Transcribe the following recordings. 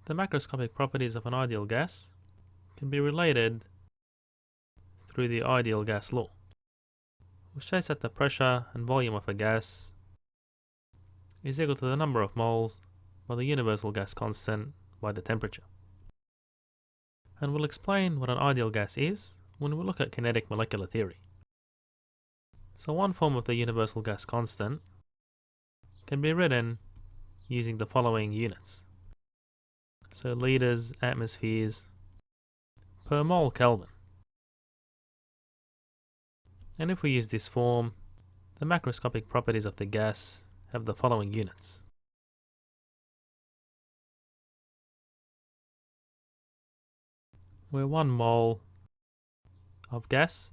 The macroscopic properties of an ideal gas can be related through the ideal gas law, which states that the pressure and volume of a gas is equal to the number of moles by the universal gas constant by the temperature. And we'll explain what an ideal gas is when we look at kinetic molecular theory. So one form of the universal gas constant can be written using the following units. So liters, atmospheres per mole Kelvin. And if we use this form, the macroscopic properties of the gas have the following units. Where 1 mole of gas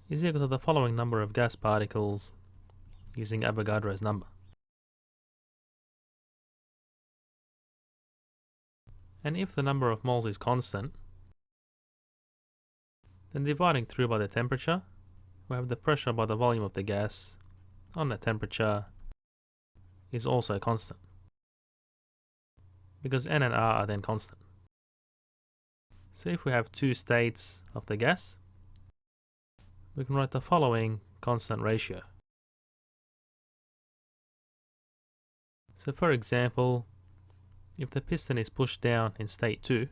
is equal to the following number of gas particles using Avogadro's number. And if the number of moles is constant, then dividing through by the temperature, we have the pressure by the volume of the gas on the temperature is also constant, because N and R are then constant. So if we have two states of the gas, we can write the following constant ratio. So for example, if the piston is pushed down in state 2,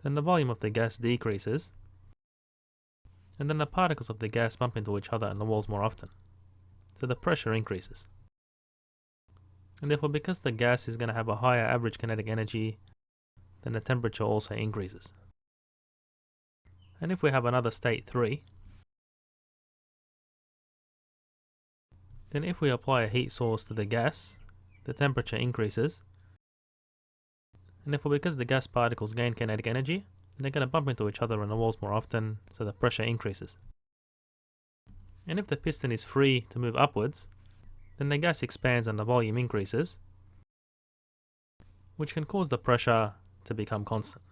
then the volume of the gas decreases, and then the particles of the gas bump into each other and the walls more often, so the pressure increases. And therefore, because the gas is going to have a higher average kinetic energy, then the temperature also increases. And if we have another state 3, then if we apply a heat source to the gas, the temperature increases, and therefore because the gas particles gain kinetic energy, they're going to bump into each other and the walls more often, so the pressure increases. And if the piston is free to move upwards, then the gas expands and the volume increases, which can cause the pressure to become constant.